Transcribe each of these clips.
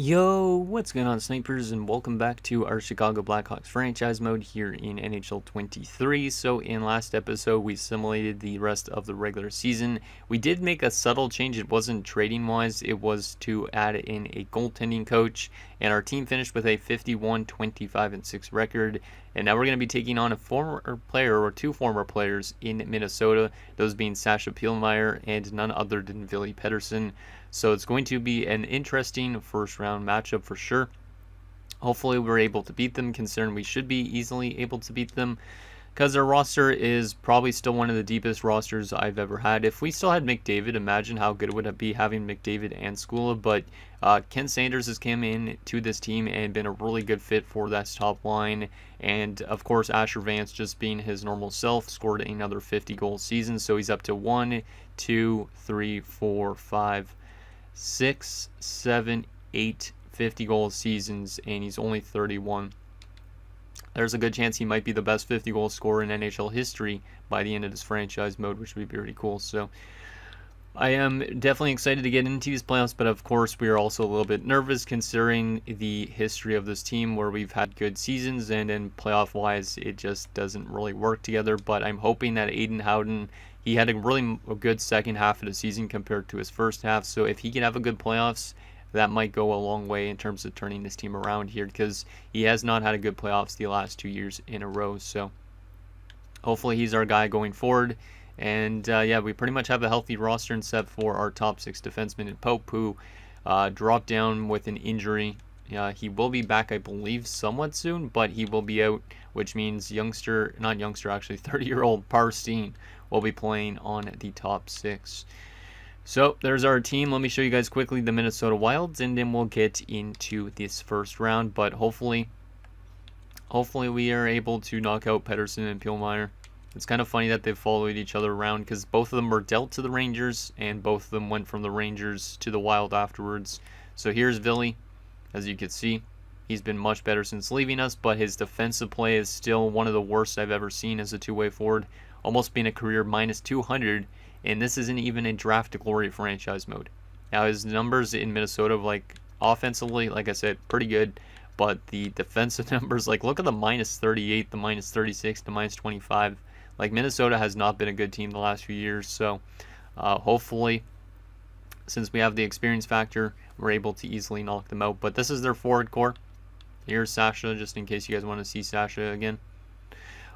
Yo, what's going on, snipers, and welcome back to our Chicago Blackhawks franchise mode here in NHL 23. So in last episode, we simulated the rest of the regular season. We did make a subtle change. It wasn't trading wise, it was to add in a goaltending coach, and our team finished with a 51-25-6 record. And now we're going to be taking on a former player, or two former players in Minnesota, those being Sasha Pielmeyer and none other than Ville Pettersson. So it's going to be an interesting first round matchup for sure. Hopefully we're able to beat them, considering we should be easily able to beat them, because their roster is probably still one of the deepest rosters I've ever had. If we still had McDavid, imagine how good it would be having McDavid and Skula. But Ken Sanders has come in to this team and been a really good fit for that top line. And of course, Asher Vance, just being his normal self, scored another 50-goal season. So he's up to 1, 2, 3, 4, 5, 6, 7, 8 50-goal seasons, and he's only 31. There's a good chance he might be the best 50-goal scorer in NHL history by the end of this franchise mode, which would be pretty cool. So I am definitely excited to get into these playoffs, but of course we are also a little bit nervous considering the history of this team, where we've had good seasons and then playoff-wise it just doesn't really work together. But I'm hoping that Aiden Howden, he had a really good second half of the season compared to his first half, so if he can have a good playoffs, that might go a long way in terms of turning this team around here, because he has not had a good playoffs the last 2 years in a row. So hopefully he's our guy going forward. And yeah, we pretty much have a healthy roster except for our top 6 defensemen in Pope, who dropped down with an injury. He will be back, I believe, somewhat soon, but he will be out, which means 30-year-old Parstein will be playing on the top 6. So there's our team. Let me show you guys quickly the Minnesota Wilds, and then we'll get into this first round. But hopefully we are able to knock out Pettersson and Pielmeyer. It's kind of funny that they've followed each other around, because both of them were dealt to the Rangers, and both of them went from the Rangers to the Wild afterwards. So here's Ville. As you can see, he's been much better since leaving us, but his defensive play is still one of the worst I've ever seen as a two-way forward, almost being a career minus 200, and this isn't even a draft to glory franchise mode. Now his numbers in Minnesota, like offensively, like I said, pretty good, but the defensive numbers, like look at the minus 38, the minus 36, the minus 25. Like Minnesota has not been a good team the last few years, so hopefully, since we have the experience factor, we're able to easily knock them out. But this is their forward core. Here's Sasha, just in case you guys want to see Sasha again.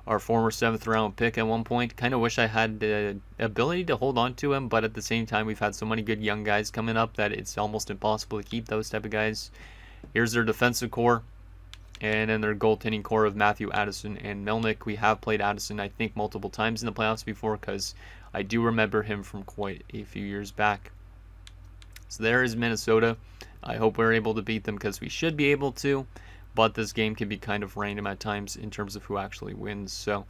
Our former 7th round pick at one point. Kind of wish I had the ability to hold on to him, but at the same time, we've had so many good young guys coming up that it's almost impossible to keep those type of guys. Here's their defensive core, and then their goaltending core of Matthew, Addison, and Melnick. We have played Addison, I think, multiple times in the playoffs before, because I do remember him from quite a few years back. So there is Minnesota. I hope we're able to beat them, because we should be able to, but this game can be kind of random at times in terms of who actually wins. So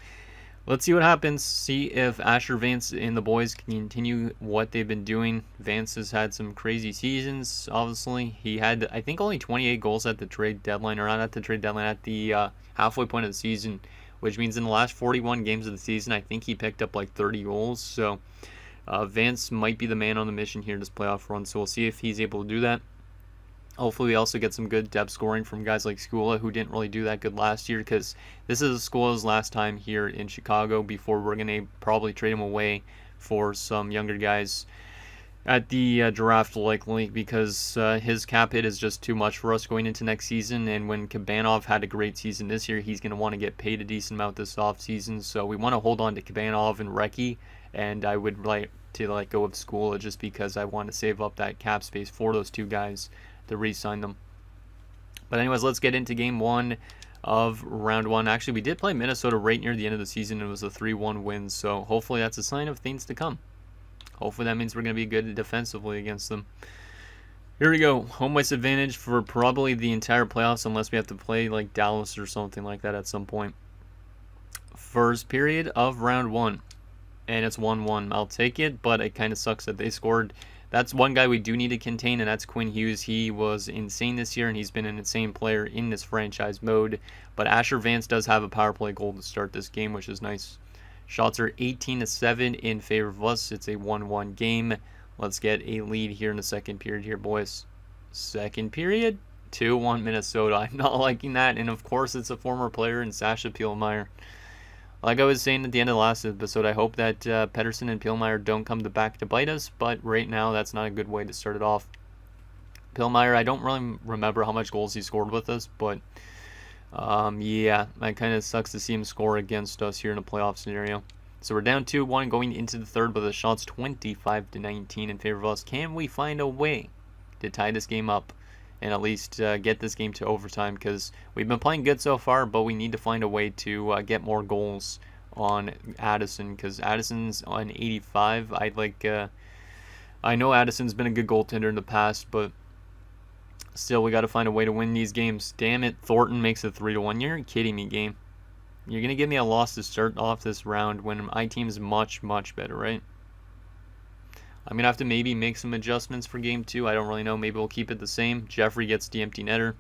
let's see what happens. See if Asher Vance and the boys can continue what they've been doing. Vance has had some crazy seasons, obviously. He had, I think, only 28 goals at the trade deadline, or not at the trade deadline, at the halfway point of the season, which means in the last 41 games of the season, I think he picked up like 30 goals. So Vance might be the man on the mission here this playoff run, so we'll see if he's able to do that. Hopefully we also get some good depth scoring from guys like Skula, who didn't really do that good last year, because this is Skula's last time here in Chicago before we're going to probably trade him away for some younger guys at the draft, likely, because his cap hit is just too much for us going into next season. And when Kabanov had a great season this year, he's going to want to get paid a decent amount this offseason. So we want to hold on to Kabanov and Recchi, and I would like to let go of Skula just because I want to save up that cap space for those two guys to re-sign them. But anyways, let's get into game 1 of round 1. Actually, we did play Minnesota right near the end of the season. It was a 3-1 win, so hopefully that's a sign of things to come. Hopefully that means we're going to be good defensively against them. Here we go. Home ice advantage for probably the entire playoffs, unless we have to play like Dallas or something like that at some point. First period of round 1, and it's 1-1. I'll take it, but it kind of sucks that they scored. That's one guy we do need to contain, and that's Quinn Hughes. He was insane this year, and he's been an insane player in this franchise mode. But Asher Vance does have a power play goal to start this game, which is nice. Shots are 18-7 in favor of us. It's a 1-1 game. Let's get a lead here in the second period here, boys. Second period. 2-1 Minnesota. I'm not liking that. And of course, it's a former player in Sasha Pielmeyer. Like I was saying at the end of the last episode, I hope that Pettersson and Pielmeyer don't come back to bite us. But right now, that's not a good way to start it off. Pielmeyer, I don't really remember how much goals he scored with us. But yeah, that kind of sucks to see him score against us here in a playoff scenario. So we're down 2-1 going into the third, but the shots 25-19 in favor of us. Can we find a way to tie this game up and at least get this game to overtime? Because we've been playing good so far, but we need to find a way to get more goals on Addison, because Addison's on 85. I know Addison's been a good goaltender in the past, but still, we got to find a way to win these games. Damn it, Thornton makes it 3-1. You're kidding me, game. You're going to give me a loss to start off this round when my team's much, much better, right? I'm going to have to maybe make some adjustments for game 2. I don't really know. Maybe we'll keep it the same. Jeffrey gets the empty netter.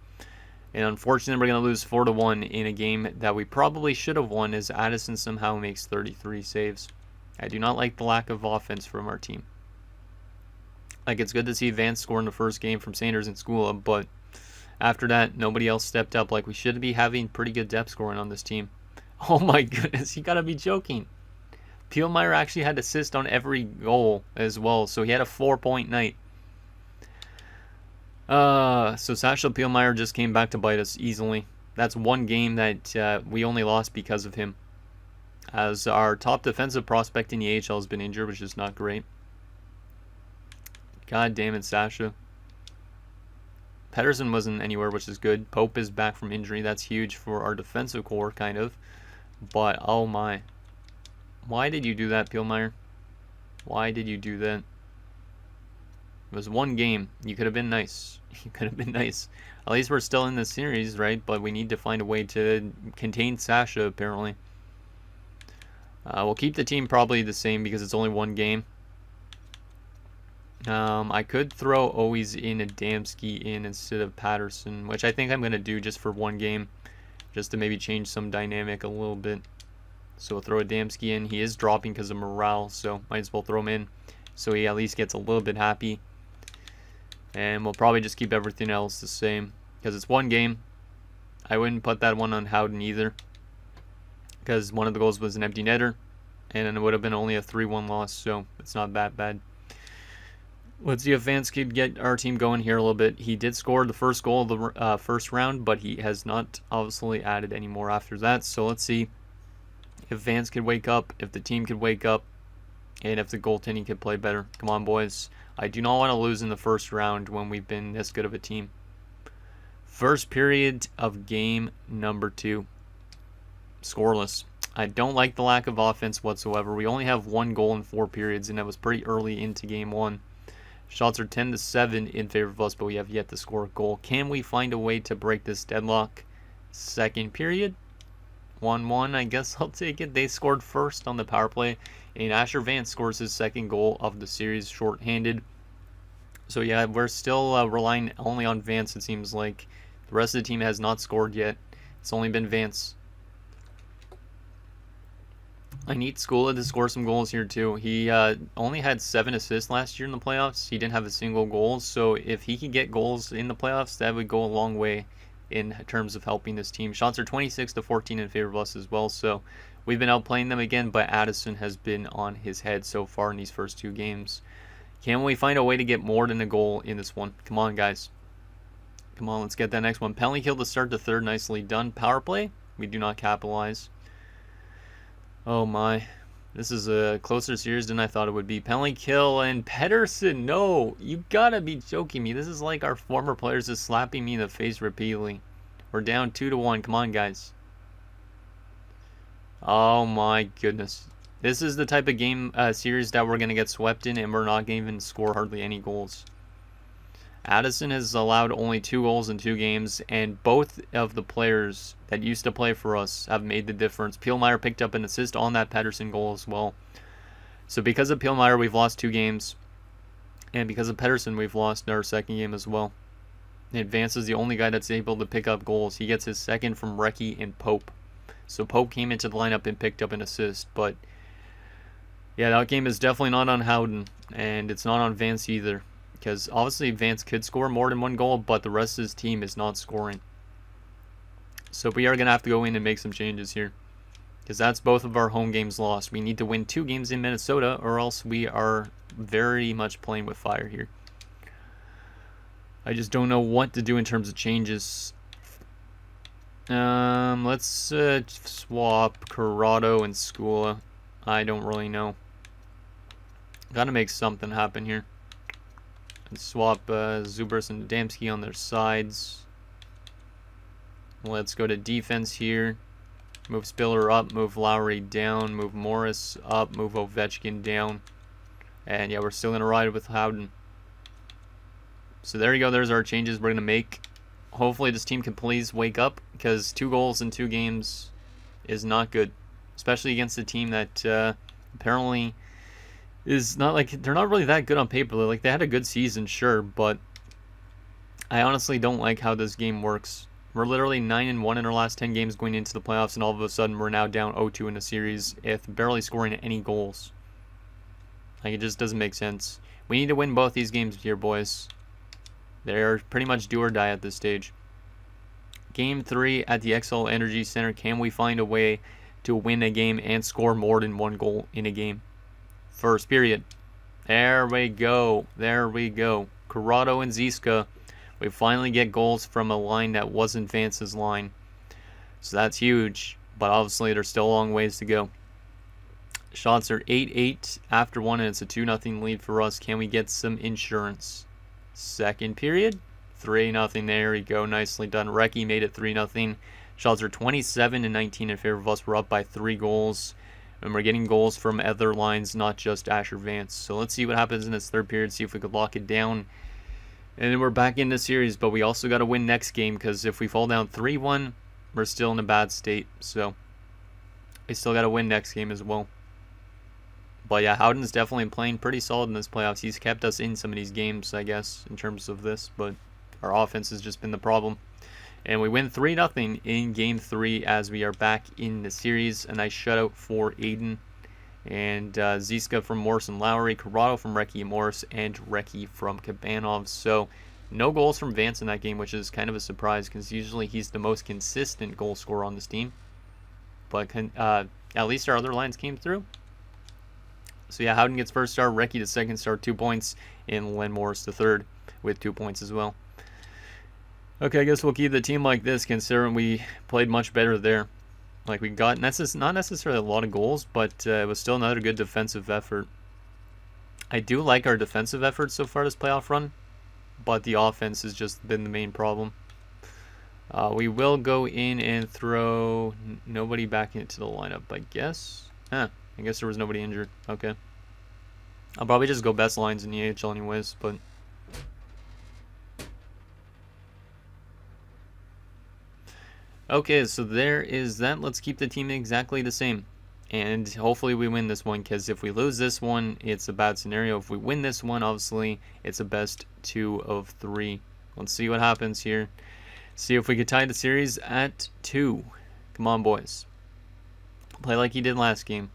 And unfortunately, we're going to lose 4-1 in a game that we probably should have won, as Addison somehow makes 33 saves. I do not like the lack of offense from our team. Like, it's good to see Vance score in the first game from Sanders and Skula, but after that, nobody else stepped up. Like, we should be having pretty good depth scoring on this team. Oh my goodness, you gotta be joking. Pielmeyer actually had assist on every goal as well, so he had a 4-point night. So Sasha Pielmeyer just came back to bite us easily. That's one game that we only lost because of him, as our top defensive prospect in the AHL has been injured, which is not great. God damn it, Sasha. Pettersson wasn't anywhere, which is good. Pope is back from injury. That's huge for our defensive core, kind of. But, oh my. Why did you do that, Pielmeyer? Why did you do that? It was one game. You could have been nice. You could have been nice. At least we're still in the series, right? But we need to find a way to contain Sasha, apparently. We'll keep the team probably the same because it's only one game. I could throw always in Adamski in instead of Patterson, which I think I'm going to do just for one game, just to maybe change some dynamic a little bit. So we'll throw Adamski in. He is dropping because of morale, so might as well throw him in so he at least gets a little bit happy. And we'll probably just keep everything else the same because it's one game. I wouldn't put that one on Howden either because one of the goals was an empty netter, and then it would have been only a 3-1 loss, so it's not that bad. Let's see if Vance could get our team going here a little bit. He did score the first goal of the first round, but he has not obviously added any more after that. So let's see if Vance could wake up, if the team could wake up, and if the goaltending could play better. Come on, boys. I do not want to lose in the first round when we've been this good of a team. First period of game number 2. Scoreless. I don't like the lack of offense whatsoever. We only have 1 goal in 4 periods, and that was pretty early into game 1. Shots are 10-7 in favor of us, but we have yet to score a goal. Can we find a way to break this deadlock? Second period, 1-1. I guess I'll take it. They scored first on the power play, and Asher Vance scores his second goal of the series shorthanded. So yeah, we're still relying only on Vance, it seems like. The rest of the team has not scored yet. It's only been Vance. I need Skula to score some goals here too. He only had 7 assists last year in the playoffs. He didn't have a single goal, so if he could get goals in the playoffs, that would go a long way in terms of helping this team. Shots are 26-14 in favor of us as well, so we've been outplaying them again, but Addison has been on his head so far in these first 2 games. Can we find a way to get more than a goal in this one? Come on, guys. Come on, let's get that next one. Penalty kill to start the third. Nicely done. Power play. We do not capitalize. Oh my. This is a closer series than I thought it would be. Penalty kill and Pettersson. No, you gotta be joking me. This is like our former players just slapping me in the face repeatedly. We're down 2-1. Come on, guys. Oh my goodness. This is the type of game series that we're going to get swept in, and we're not going to even score hardly any goals. Addison has allowed only 2 goals in 2 games, and both of the players that used to play for us have made the difference. Pielmeyer picked up an assist on that Pettersson goal as well. So because of Pielmeyer, we've lost 2 games, and because of Pettersson, we've lost our second game as well. Vance is the only guy that's able to pick up goals. He gets his second from Recchi and Pope. So Pope came into the lineup and picked up an assist, but yeah, that game is definitely not on Howden, and it's not on Vance either. Because obviously Vance could score more than one goal, but the rest of his team is not scoring. So we are going to have to go in and make some changes here. Because that's both of our home games lost. We need to win 2 games in Minnesota, or else we are very much playing with fire here. I just don't know what to do in terms of changes. Let's swap Corrado and Skula. I don't really know. Gotta make something happen here. And swap Zubers and Adamski on their sides. Let's go to defense here. Move Spiller up, move Lowry down, move Morris up, move Ovechkin down. And yeah, we're still going to ride with Howden. So there you go. There's our changes we're going to make. Hopefully this team can please wake up, because 2 goals in 2 games is not good. Especially against a team that apparently is not like, they're not really that good on paper. Like, they had a good season, sure, but I honestly don't like how this game works. We're literally 9-1 in our last 10 games going into the playoffs, and all of a sudden we're now down 0-2 in a series with barely scoring any goals. Like, it just doesn't make sense. We need to win both these games here, boys. They're pretty much do or die at this stage. Game 3 at the XL Energy Center. Can we find a way to win a game and score more than 1 goal in a game? First period. There we go. There we go. Corrado and Ziska. We finally get goals from a line that wasn't Vance's line. So that's huge. But obviously there's still a long ways to go. Shots are 8-8 after 1, and it's a 2-0 lead for us. Can we get some insurance? Second period. 3-0. There we go. Nicely done. Recchi made it 3-0. Shots are 27-19 in favor of us. We're up by 3 goals. And we're getting goals from other lines, not just Asher Vance. So let's see what happens in this third period. See if we could lock it down. And then we're back in the series, but we also got to win next game, because if we fall down 3-1, we're still in a bad state. So we still got to win next game as well. But yeah, Howden's definitely playing pretty solid in this playoffs. He's kept us in some of these games, I guess, in terms of this. But our offense has just been the problem. And we win 3-0 in Game 3 as we are back in the series. A nice shutout for Aiden. And Ziska from Morris and Lowry, Corrado from Recchi and Morris, and Recchi from Kabanov. So no goals from Vance in that game, which is kind of a surprise, because usually he's the most consistent goal scorer on this team. But at least our other lines came through. So yeah, Howden gets first star, Recchi the second star, 2 points, and Len Morris the third with 2 points as well. Okay, I guess we'll keep the team like this, considering we played much better there. Like, we got not necessarily a lot of goals, but it was still another good defensive effort. I do like our defensive effort so far this playoff run, but the offense has just been the main problem. We will go in and throw nobody back into the lineup, I guess. I guess there was nobody injured. Okay. I'll probably just go best lines in the AHL anyways, but... Okay, so there is that. Let's keep the team exactly the same. And hopefully we win this one, because if we lose this one, it's a bad scenario. If we win this one, obviously, it's a best 2 of 3. Let's see what happens here. See if we could tie the series at 2. Come on, boys. Play like he did last game.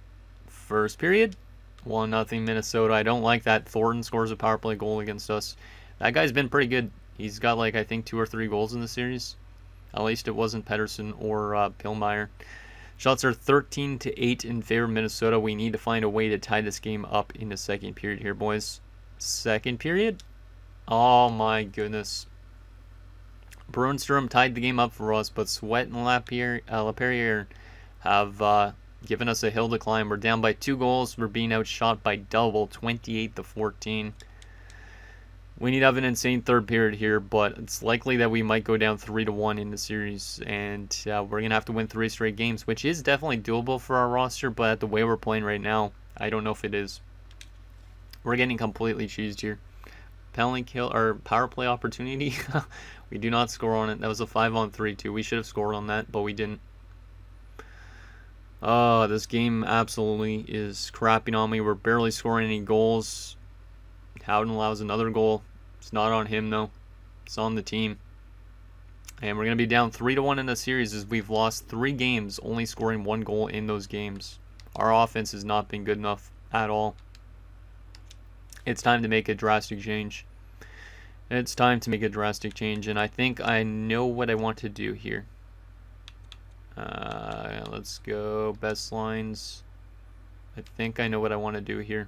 First period, 1-0 Minnesota. I don't like that Thornton scores a power play goal against us. That guy's been pretty good. He's got, like, I think 2 or 3 goals in the series. At least it wasn't Pedersen or Pillmeyer. Shots are 13-8 in favor of Minnesota. We need to find a way to tie this game up in the second period here, boys. Second period? Oh my goodness. Brunstrom tied the game up for us, but Sweat and Laperriere have given us a hill to climb. We're down by 2 goals. We're being outshot by double, 28-14. We need to have an insane third period here, but it's likely that we might go down 3-1 in the series, and we're going to have to win 3 straight games, which is definitely doable for our roster, but the way we're playing right now, I don't know if it is. We're getting completely cheesed here. Penalty kill, or power play opportunity. We do not score on it. That was a 5-on-3 too. We should have scored on that, but we didn't. Oh, this game absolutely is crapping on me. We're barely scoring any goals. Howden allows another goal. It's not on him, though. It's on the team. And we're going to be down 3-1 in the series, as we've lost 3 games, only scoring 1 goal in those games. Our offense has not been good enough at all. It's time to make a drastic change. It's time to make a drastic change, and I think I know what I want to do here. Let's go best lines. I think I know what I want to do here.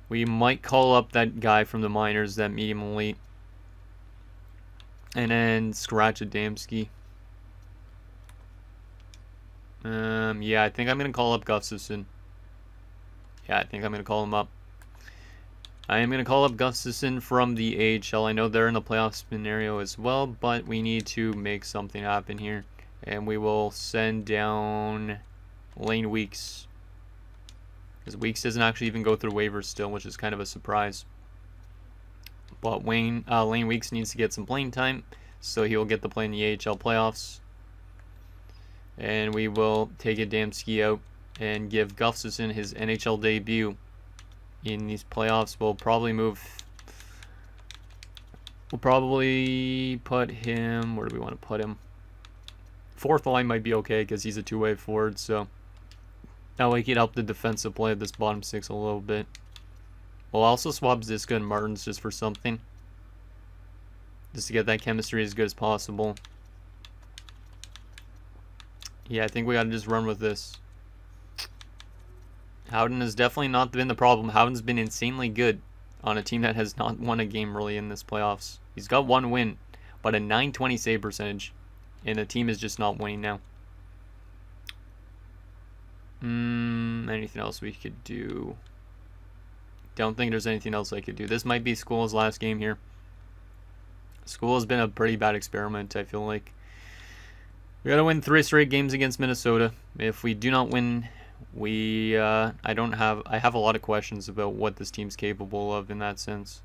We might call up that guy from the minors, that medium elite, and then scratch Adamski. Yeah, I think I'm going to call up Gustafsson. Yeah, I think I'm going to call him up. I am going to call up Gustafsson from the AHL. I know they're in the playoff scenario as well, but we need to make something happen here. And we will send down Lane Weeks. Because Weeks doesn't actually even go through waivers still, which is kind of a surprise. But Lane Weeks needs to get some playing time, so he will get to play in the AHL playoffs. And we will take Adamski out and give Gustafsson his NHL debut in these playoffs. We'll probably put him, where do we want to put him? Fourth line might be okay because he's a two-way forward, so that way he can help the defensive play of this bottom six a little bit. We'll also swap Ziska and Martins just for something, just to get that chemistry as good as possible. Yeah, I think we got to just run with this. Howden has definitely not been the problem. Howden's been insanely good on a team that has not won a game really in this playoffs. He's got one win, but a .920 save percentage, and the team is just not winning now. Anything else we could do? Don't think there's anything else I could do. This might be School's last game here. School has been a pretty bad experiment, I feel like. We gotta win 3 straight games against Minnesota. If we do not win, I have a lot of questions about what this team's capable of in that sense.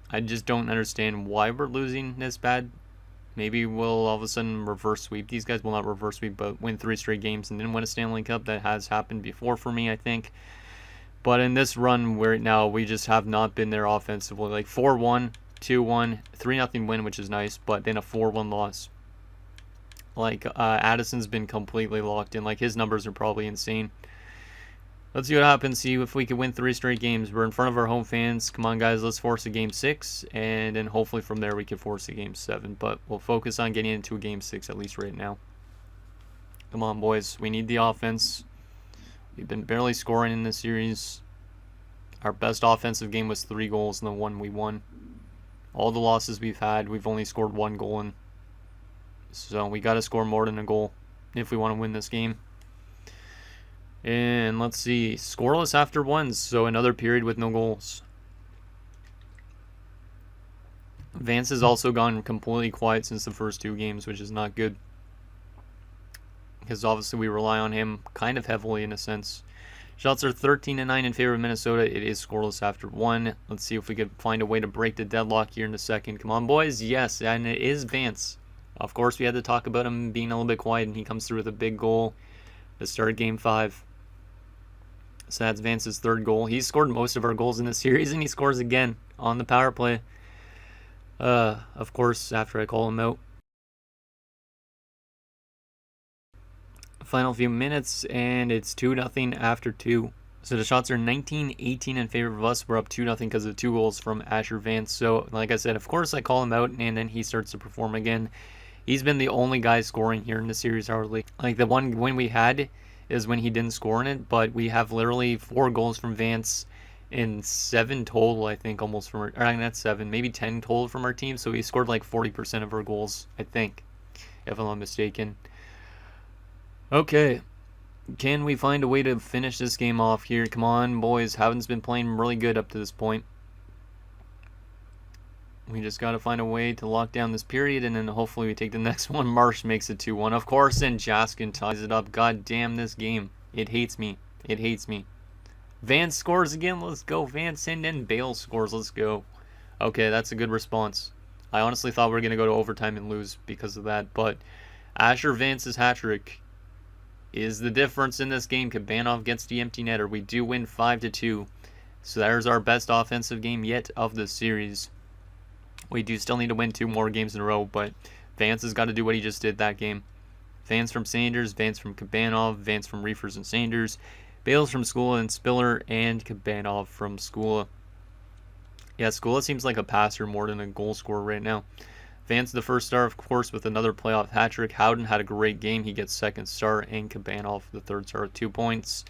I just don't understand why we're losing this bad. Maybe we'll all of a sudden reverse sweep these guys. Well, not reverse sweep, but win 3 straight games and then win a Stanley Cup. That has happened before for me, I think. But in this run, we just have not been there offensively. Like 4-1, 2-1, 3-0 win, which is nice, but then a 4-1 loss. Like, Addison's been completely locked in. Like, his numbers are probably insane. Let's see what happens. See if we can win 3 straight games. We're in front of our home fans. Come on, guys. Let's force a Game 6. And then hopefully from there we can force a Game 7. But we'll focus on getting into a Game 6 at least right now. Come on, boys. We need the offense. We've been barely scoring in this series. Our best offensive game was 3 goals in the one we won. All the losses we've had, we've only scored 1 goal in. So we got to score more than a goal if we want to win this game. And let's see, scoreless after 1, so another period with no goals. Vance has also gone completely quiet since the first 2 games, which is not good. Because obviously we rely on him kind of heavily in a sense. Shots are 13-9 in favor of Minnesota. It is scoreless after 1. Let's see if we could find a way to break the deadlock here in a second. Come on, boys. Yes, and it is Vance. Of course, we had to talk about him being a little bit quiet, and he comes through with a big goal to start Game 5. So that's Vance's 3rd goal. He's scored most of our goals in this series, and he scores again on the power play. Of course, after I call him out. Final few minutes, and it's 2-0 after 2. So the shots are 19-18 in favor of us. We're up 2-0 because of 2 goals from Asher Vance. So, like I said, of course I call him out, and then he starts to perform again. He's been the only guy scoring here in the series hardly. Like, the one win we had is when he didn't score in it, but we have literally 4 goals from Vance and 7 total, I think, almost from our, or not 7, maybe 10 total from our team. So he scored like 40% of our goals, I think, if I'm not mistaken. Okay. Can we find a way to finish this game off here? Come on, boys. Howden's been playing really good up to this point. We just got to find a way to lock down this period, and then hopefully we take the next one. Marsh makes it 2-1. Of course, and Jaskin ties it up. God damn this game. It hates me. It hates me. Vance scores again. Let's go. Vance, and then Bale scores. Let's go. Okay, that's a good response. I honestly thought we were going to go to overtime and lose because of that, but Asher Vance's hat-trick is the difference in this game. Kabanov gets the empty netter. We do win 5-2. So there's our best offensive game yet of the series. We do still need to win 2 more games in a row, but Vance has got to do what he just did that game. Vance from Sanders, Vance from Kabanov, Vance from Reefers and Sanders, Bales from Skula and Spiller, and Kabanov from Skula. Yeah, Skula seems like a passer more than a goal scorer right now. Vance the first star, of course, with another playoff hat trick. Howden had a great game. He gets second star, and Cabanov the third star with 2 points.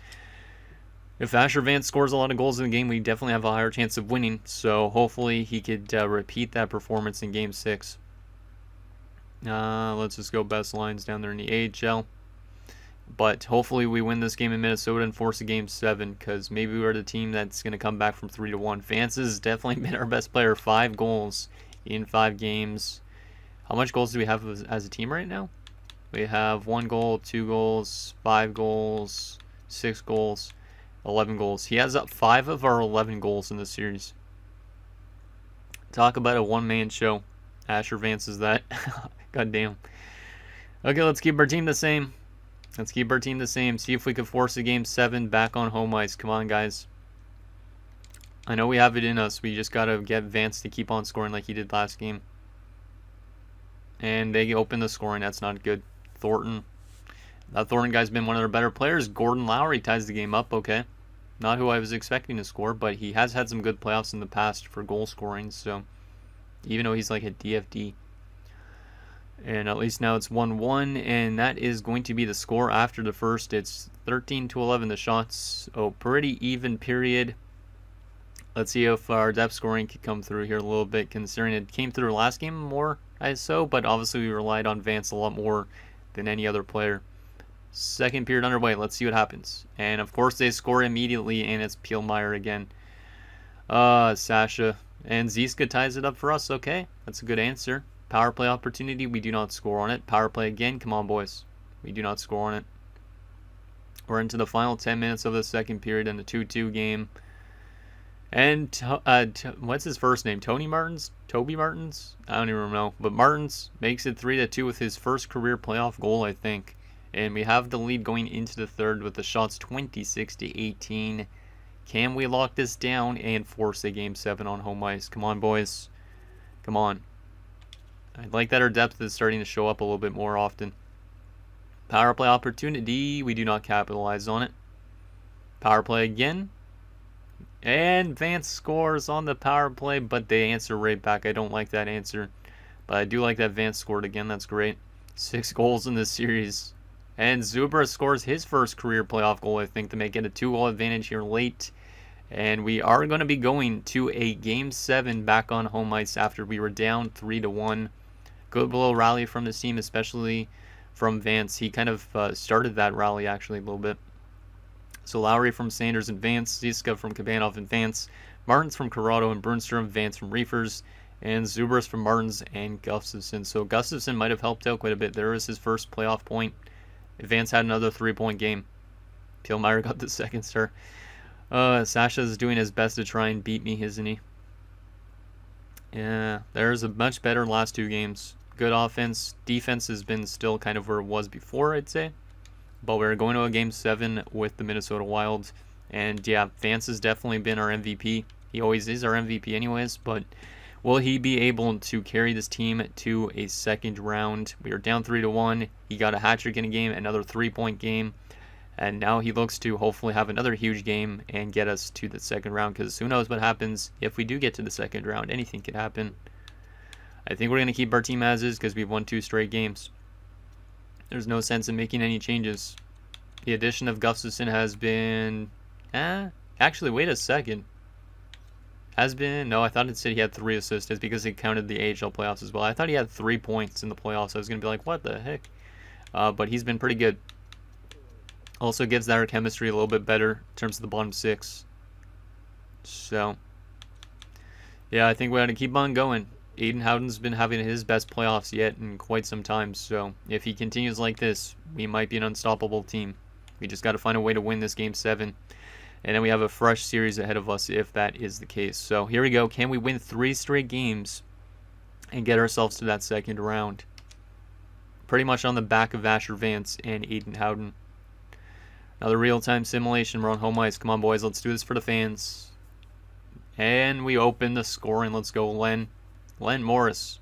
If Asher Vance scores a lot of goals in the game, we definitely have a higher chance of winning. So hopefully he could repeat that performance in Game 6. Let's just go best lines down there in the AHL. But hopefully we win this game in Minnesota and force a Game 7, because maybe we're the team that's going to come back from 3-1. Vance has definitely been our best player. 5 goals in 5 games. How much goals do we have as a team right now? We have 1 goal, 2 goals, 5 goals, 6 goals, 11 goals. He has up 5 of our 11 goals in this series. Talk about a one-man show. Asher Vance is that. God damn. Okay, let's keep our team the same. Let's keep our team the same. See if we can force a Game 7 back on home ice. Come on, guys. I know we have it in us. We just got to get Vance to keep on scoring like he did last game. And they open the scoring. That's not good. Thornton. That Thornton guy's been one of their better players. Gordon Lowry ties the game up. Okay. Not who I was expecting to score, but he has had some good playoffs in the past for goal scoring. So even though he's like a DFD. And at least now it's 1-1, and that is going to be the score after the first. It's 13-11 the shots. Oh, pretty even period. Let's see if our depth scoring could come through here a little bit, considering it came through last game more, but obviously we relied on Vance a lot more than any other player. Second period underway. Let's see what happens. And of course they score immediately, and it's Pielmeyer again. Sasha. And Ziska ties it up for us. Okay, that's a good answer. Power play opportunity, we do not score on it. Power play again, come on boys. We do not score on it. We're into the final 10 minutes of the second period in the 2-2 game. And what's his first name? Toby Martins? I don't even know. But Martins makes it 3-2 with his first career playoff goal, I think. And we have the lead going into the third with the shots 26-18. Can we lock this down and force a Game 7 on home ice? Come on, boys. Come on. I like that our depth is starting to show up a little bit more often. Power play opportunity. We do not capitalize on it. Power play again. And Vance scores on the power play, but they answer right back. I don't like that answer. But I do like that Vance scored again. That's great. 6 goals in this series. And Zubra scores his first career playoff goal, I think, to make it a 2-goal advantage here late. And we are going to be going to a Game 7 back on home ice after we were down 3-1. Good little rally from this team, especially from Vance. He kind of started that rally actually a little bit. So Lowry from Sanders and Vance, Ziska from Cabanov and Vance, Martins from Corrado and Burnstrom, Vance from Reefers, and Zubras from Martins and Gustafson. So Gustafson might have helped out quite a bit. There was his first playoff point. Vance had another 3-point game. Pielmeyer got the second star. Sasha's doing his best to try and beat me, isn't he? Yeah, there's a much better last 2 games. Good offense. Defense has been still kind of where it was before, I'd say. But we're going to a Game 7 with the Minnesota Wild. And yeah, Vance has definitely been our MVP. He always is our MVP anyways. But will he be able to carry this team to a second round? We are down 3-1. He got a hat trick in a game, another 3-point game. And now he looks to hopefully have another huge game and get us to the second round, because who knows what happens if we do get to the second round. Anything could happen. I think we're going to keep our team as is because we've won 2 straight games. There's no sense in making any changes. The addition of Gustafson has been... actually, wait a second. Has been... No, I thought it said he had 3 assists. It's because he counted the AHL playoffs as well. I thought he had 3 points in the playoffs. I was going to be like, what the heck? But he's been pretty good. Also gives our chemistry a little bit better in terms of the bottom 6. So, yeah, I think we ought to keep on going. Aiden Howden's been having his best playoffs yet in quite some time. So, if he continues like this, we might be an unstoppable team. We just got to find a way to win this Game 7. And then we have a fresh series ahead of us if that is the case. So, here we go. Can we win 3 straight games and get ourselves to that second round? Pretty much on the back of Asher Vance and Aiden Howden. Another real-time simulation. We're on home ice. Come on, boys. Let's do this for the fans. And we open the scoring. Let's go, Len. Len Morris.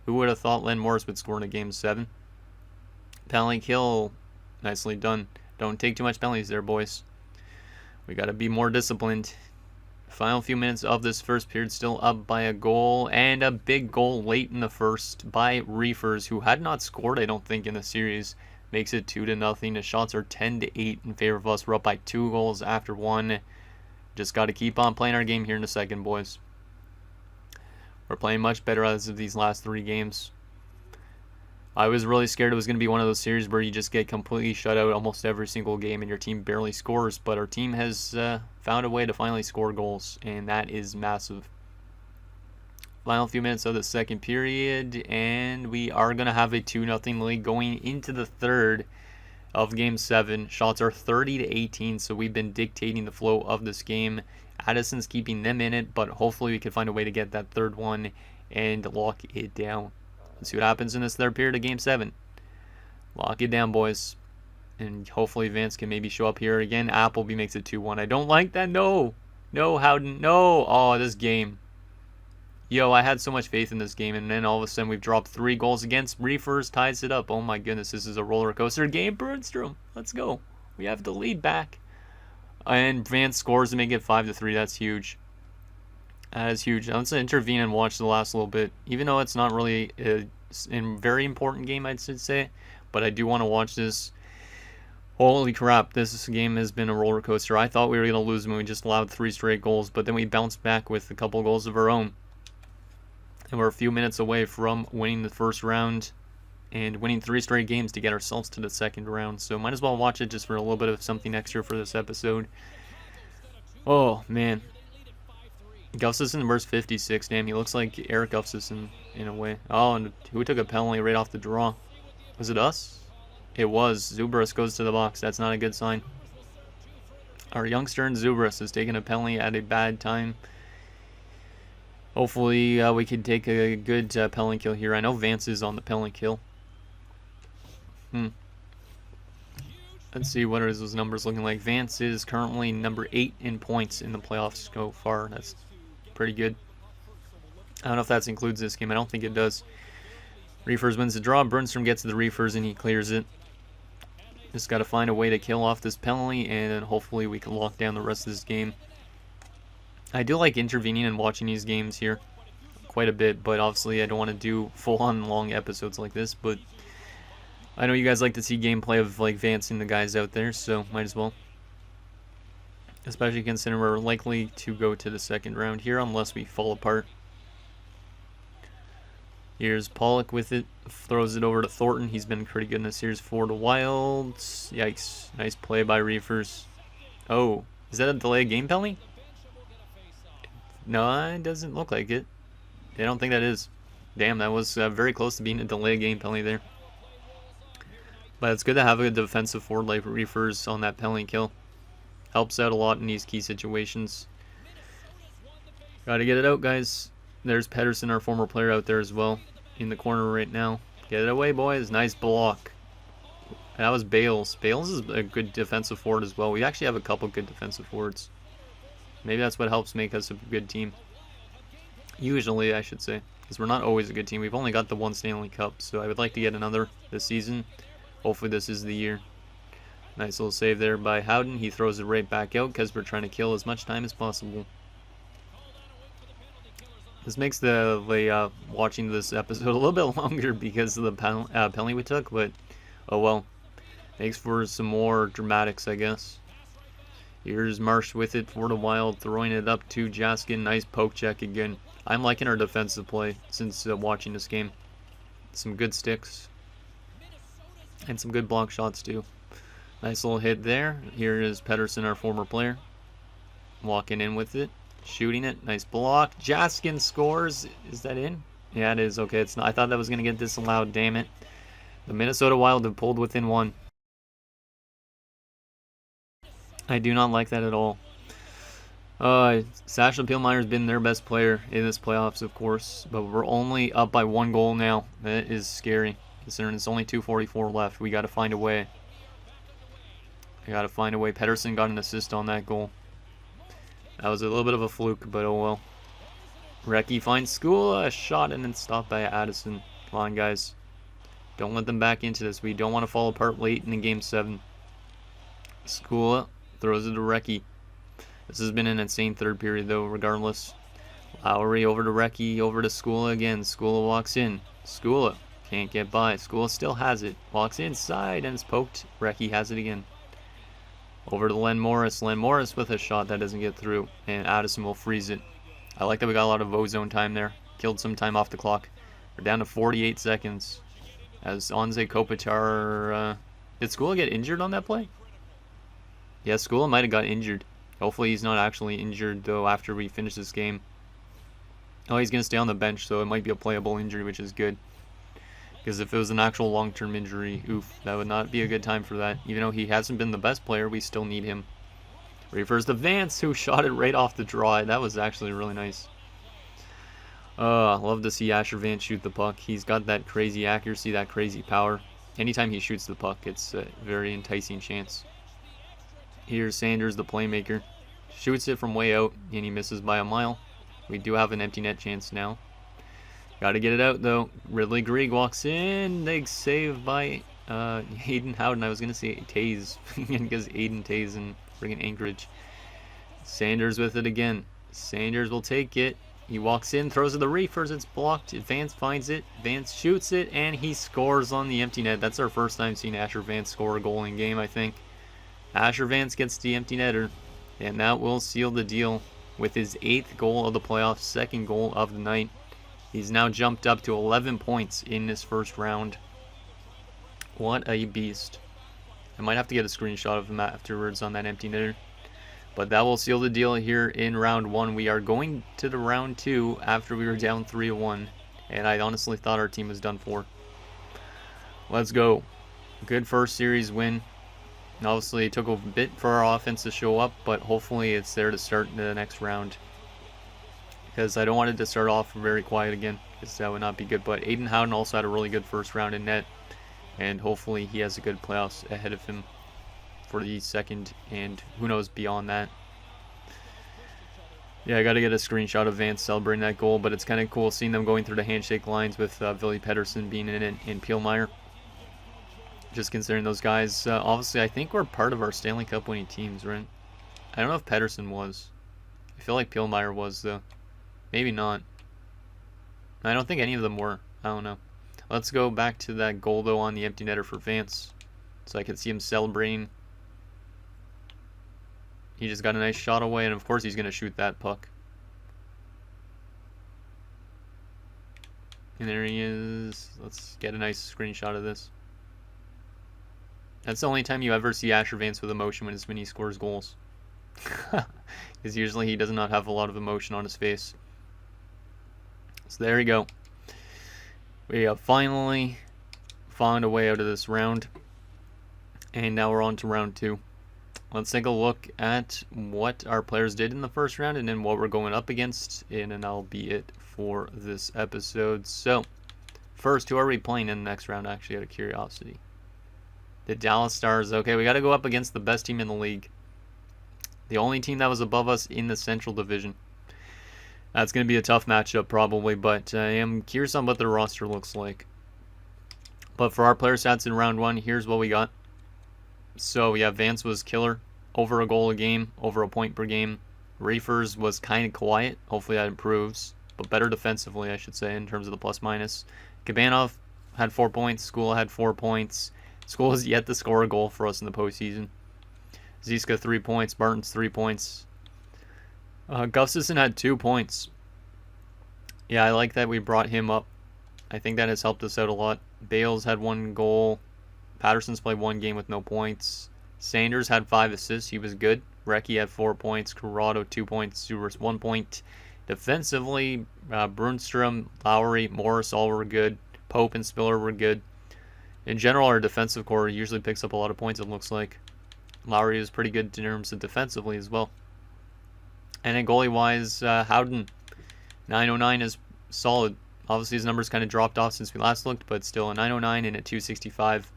Who would have thought Len Morris would score in a Game 7? Penalty kill. Nicely done. Don't take too much penalties there, boys. We got to be more disciplined. Final few minutes of this first period, still up by a goal, and a big goal late in the first by Reefers, who had not scored, I don't think, in the series. Makes it 2-0. The shots are 10-8 in favor of us. We're up by 2 goals after 1. Just got to keep on playing our game here in a second, boys. We're playing much better as of these last 3 games. I was really scared it was going to be one of those series where you just get completely shut out almost every single game and your team barely scores, but our team has found a way to finally score goals, and that is massive. Final few minutes of the second period, and we are going to have a 2-0 lead going into the third of Game 7. Shots are 30-18, so we've been dictating the flow of this game. Addison's keeping them in it, but hopefully we can find a way to get that third one and lock it down. Let's see what happens in this third period of Game 7. Lock it down, boys. And hopefully Vance can maybe show up here again. Appleby makes it 2-1. I don't like that. No. No, Howden. No. Oh, this game. Yo, I had so much faith in this game, and then all of a sudden we've dropped 3 goals against. Reefers ties it up. Oh my goodness, this is a roller coaster game. Bernstrom, let's go. We have the lead back. And Vance scores to make it 5-3. That's huge. That is huge. Let's intervene and watch the last little bit. Even though it's not really a very important game, I should say. But I do want to watch this. Holy crap, this game has been a roller coaster. I thought we were going to lose when we just allowed 3 straight goals. But then we bounced back with a couple goals of our own. And we're a few minutes away from winning the first round. And winning 3 straight games to get ourselves to the second round. So might as well watch it just for a little bit of something extra for this episode. Oh, man. Gustafsson versus 56. Damn, he looks like Eric Gustafsson in a way. Oh, and who took a penalty right off the draw? Was it us? It was. Zubras goes to the box. That's not a good sign. Our youngster in Zubras is taking a penalty at a bad time. Hopefully we can take a good penalty kill here. I know Vance is on the penalty kill. Let's see what are those numbers looking like. Vance is currently number 8 in points in the playoffs so far. That's pretty good. I don't know if that includes this game. I don't think it does. Reefers wins the draw. Bernstrom gets to the Reefers and he clears it. Just got to find a way to kill off this penalty, and then hopefully we can lock down the rest of this game. I do like intervening and watching these games here quite a bit, but obviously I don't want to do full-on long episodes like this, but I know you guys like to see gameplay of like Vance and the guys out there, so might as well. Especially considering we're likely to go to the second round here unless we fall apart. Here's Pollock with it, throws it over to Thornton. He's been pretty good in this series. 4 to Wilds. Yikes. Nice play by Reefers. Oh, is that a delayed game penalty? No, it doesn't look like it. I don't think that is. Damn, that was very close to being a delayed game penalty there. But it's good to have a defensive forward like Reefers on that penalty kill. Helps out a lot in these key situations. Gotta get it out, guys. There's Pedersen, our former player, out there as well. In the corner right now. Get it away, boys. Nice block. That was Bales. Bales is a good defensive forward as well. We actually have a couple good defensive forwards. Maybe that's what helps make us a good team. Usually, I should say. Because we're not always a good team. We've only got the 1 Stanley Cup. So I would like to get another this season. Hopefully this is the year. Nice little save there by Howden. He throws it right back out because we're trying to kill as much time as possible. This makes the watching this episode a little bit longer because of the penalty we took, but oh well. Makes for some more dramatics, I guess. Here's Marsh with it for the Wild, throwing it up to Jaskin. Nice poke check again. I'm liking our defensive play since watching this game. Some good sticks. And some good block shots too. Nice little hit there. Here is Pedersen, our former player. Walking in with it. Shooting it. Nice block. Jaskin scores. Is that in? Yeah, it is. Okay, it's not. I thought that was going to get disallowed. Damn it. The Minnesota Wild have pulled within 1. I do not like that at all. Sasha Pillmeyer's been their best player in this playoffs, of course. But we're only up by 1 goal now. That is scary. Considering it's only 2:44 left. We got to find a way. Pedersen got an assist on that goal. That was a little bit of a fluke, but oh well. Recchi finds Skula, a shot, and then stopped by Addison. Come on, guys. Don't let them back into this. We don't want to fall apart late in the Game 7. Skula throws it to Recchi. This has been an insane third period, though, regardless. Lowry over to Recchi, over to Skula again. Skula walks in. Skula can't get by. Skula still has it. Walks inside and is poked. Recchi has it again. Over to Len Morris. Len Morris with a shot that doesn't get through, and Addison will freeze it. I like that we got a lot of ozone time there. Killed some time off the clock. We're down to 48 seconds. As Anze Kopitar... did Skula get injured on that play? Yeah, Skula might have got injured. Hopefully he's not actually injured, though, after we finish this game. Oh, he's going to stay on the bench, so it might be a playable injury, which is good. Because if it was an actual long-term injury, oof, that would not be a good time for that. Even though he hasn't been the best player, we still need him. Refers to Vance, who shot it right off the draw. That was actually really nice. I love to see Asher Vance shoot the puck. He's got that crazy accuracy, that crazy power. Anytime he shoots the puck, it's a very enticing chance. Here's Sanders, the playmaker. Shoots it from way out, and he misses by a mile. We do have an empty net chance now. Got to get it out, though. Ridley Grieg walks in. Big save by Hayden Howden. I was going to say Taze, because Aiden Taze in friggin' Anchorage. Sanders with it again. Sanders will take it. He walks in, throws it to the Reefers. It's blocked. Vance finds it. Vance shoots it, and he scores on the empty net. That's our first time seeing Asher Vance score a goal in game, I think. Asher Vance gets the empty netter, and that will seal the deal with his 8th goal of the playoffs, 2nd goal of the night. He's now jumped up to 11 points in this first round. What a beast. I might have to get a screenshot of him afterwards on that empty netter. But that will seal the deal here in round 1. We are going to the round 2 after we were down 3-1. And I honestly thought our team was done for. Let's go. Good first series win. Obviously, it took a bit for our offense to show up, but hopefully it's there to start the next round. Because I don't want it to start off very quiet again, because that would not be good. But Aiden Howden also had a really good first round in net, and hopefully he has a good playoffs ahead of him for the second, and who knows beyond that. Yeah, I got to get a screenshot of Vance celebrating that goal, but it's kind of cool seeing them going through the handshake lines with Ville Pedersen being in it and Pielmeyer. Just considering those guys, obviously I think we're part of our Stanley Cup winning teams, right? I don't know if Pedersen was. I feel like Pielmeyer was, though. Maybe not. I don't think any of them were. I don't know. Let's go back to that goal, though, on the empty netter for Vance. So I can see him celebrating. He just got a nice shot away, and of course he's going to shoot that puck. And there he is. Let's get a nice screenshot of this. That's the only time you ever see Asher Vance with emotion when he scores goals. Because usually he does not have a lot of emotion on his face. So there you go. We have finally found a way out of this round. And now we're on to round 2. Let's take a look at what our players did in the first round and then what we're going up against. And then that'll be it for this episode. So, first, who are we playing in the next round? Actually, out of curiosity. The Dallas Stars. Okay, we got to go up against the best team in the league. The only team that was above us in the Central Division. That's going to be a tough matchup probably, but I am curious on what their roster looks like. But for our player stats in round 1, here's what we got. So, yeah, Vance was killer. Over a goal a game, over a point per game. Reefers was kind of quiet. Hopefully that improves. But better defensively, I should say, in terms of the plus-minus. Kabanov had 4 points. School had 4 points. School has yet to score a goal for us in the postseason. Ziska 3 points. Barton's 3 points. Gustafson had 2 points. Yeah, I like that we brought him up. I think that has helped us out a lot. Bales had 1 goal. Patterson's played 1 game with no points. Sanders had 5 assists. He was good. Recchi had 4 points. Corrado 2 points. Zubers 1 point. Defensively, Brunstrom, Lowry, Morris all were good. Pope and Spiller were good. In general, our defensive core usually picks up a lot of points, it looks like. Lowry is pretty good in terms of defensively as well. And then goalie-wise, Howden, 909 is solid. Obviously, his numbers kind of dropped off since we last looked, but still a 909 and a 265.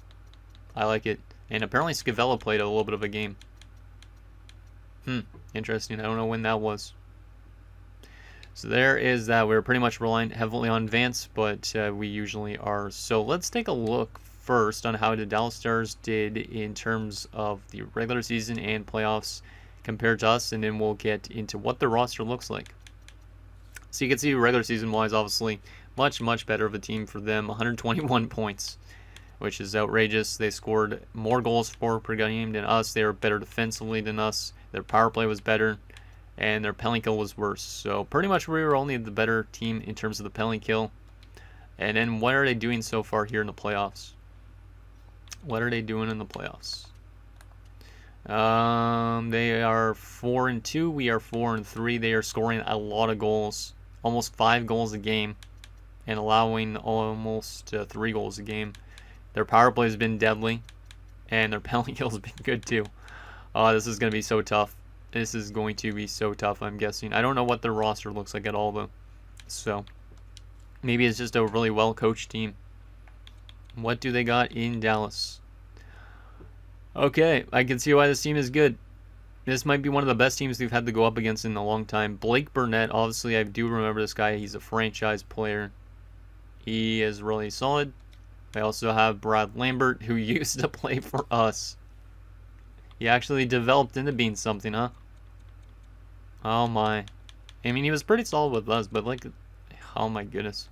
I like it. And apparently Scavella played a little bit of a game. Interesting. I don't know when that was. So there is that. We're pretty much relying heavily on Vance, but we usually are. So let's take a look first on how the Dallas Stars did in terms of the regular season and playoffs compared to us, and then we'll get into what the roster looks like. So you can see regular season wise, obviously, much better of a team for them. 121 points, which is outrageous. They scored more goals for per game than us. They were better defensively than us. Their power play was better, and their penalty kill was worse. So pretty much we were only the better team in terms of the penalty kill. And then what are they doing so far here in the playoffs? What are they doing in the playoffs? They are 4-2. We are 4-3. They are scoring a lot of goals, almost 5 goals a game, and allowing almost 3 goals a game. Their power play has been deadly, and their penalty kill has been good too. This is going to be so tough. This is going to be so tough, I'm guessing. I don't know what their roster looks like at all, though. So, maybe it's just a really well-coached team. What do they got in Dallas? Okay, I can see why this team is good. This might be one of the best teams they've had to go up against in a long time. Blake Burnett, obviously, I do remember this guy. He's a franchise player. He is really solid. They also have Brad Lambert, who used to play for us. He actually developed into being something, huh? Oh my. I mean, he was pretty solid with us, but like, oh my goodness.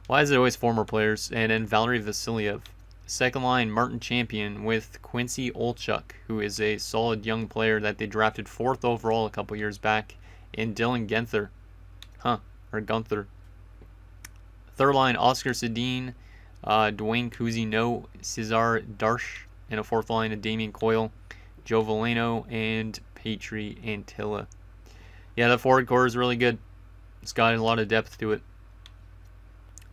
Why is it always former players? And then Valery Vasilyev. Second line, Martin Champion with Quincy Olchuk, who is a solid young player that they drafted 4th overall a couple years back. And Dylan Guenther. Or Gunther. Third line, Oscar Sedin, Dwayne Cousineau, Cesar Darsh. And a 4th line of Damian Coyle, Joe Veleno, and Petri Antilla. Yeah, the forward core is really good. It's got a lot of depth to it.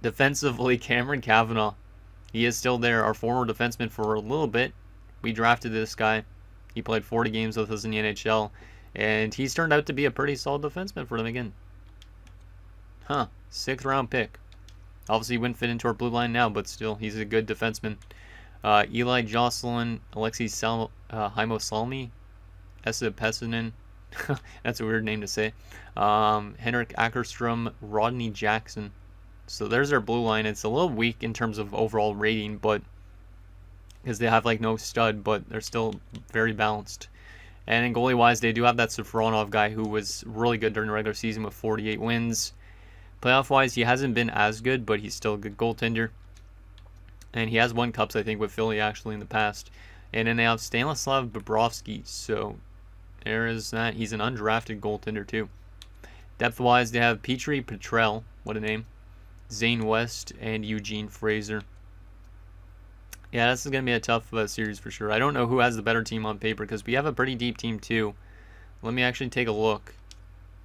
Defensively, Cameron Cavanaugh. He is still there, our former defenseman for a little bit. We drafted this guy. He played 40 games with us in the NHL, and he's turned out to be a pretty solid defenseman for them again. 6th round pick. Obviously, he wouldn't fit into our blue line now, but still, he's a good defenseman. Eli Jocelyn, Alexei Haimosalmi, Esa Pessinen. That's a weird name to say. Henrik Ackerstrom, Rodney Jackson. So there's their blue line. It's a little weak in terms of overall rating, but because they have like no stud, but they're still very balanced. And in goalie wise, they do have that Safronov guy who was really good during the regular season with 48 wins. Playoff wise, he hasn't been as good, but he's still a good goaltender. And he has won cups, I think, with Philly actually in the past. And then they have Stanislav Bobrovsky. So there is that. He's an undrafted goaltender too. Depth wise, they have Petri Petrel. What a name. Zane West and Eugene Fraser. Yeah, this is going to be a tough series for sure. I don't know who has the better team on paper because we have a pretty deep team too. Let me actually take a look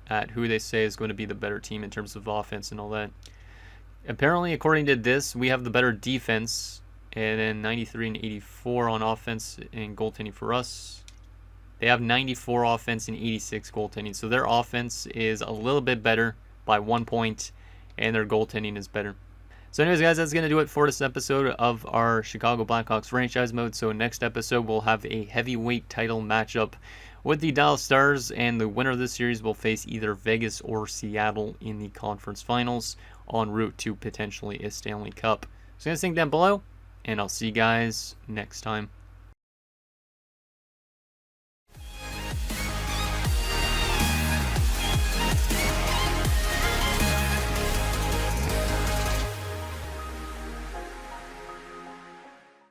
at who they say is going to be the better team in terms of offense and all that. Apparently, according to this, we have the better defense, and then 93 and 84 on offense and goaltending for us. They have 94 offense and 86 goaltending, so their offense is a little bit better by 1 point, and their goaltending is better. So anyways, guys, that's going to do it for this episode of our Chicago Blackhawks franchise mode. So next episode, we'll have a heavyweight title matchup with the Dallas Stars, and the winner of this series will face either Vegas or Seattle in the conference finals en route to potentially a Stanley Cup. So guys, think down below, and I'll see you guys next time.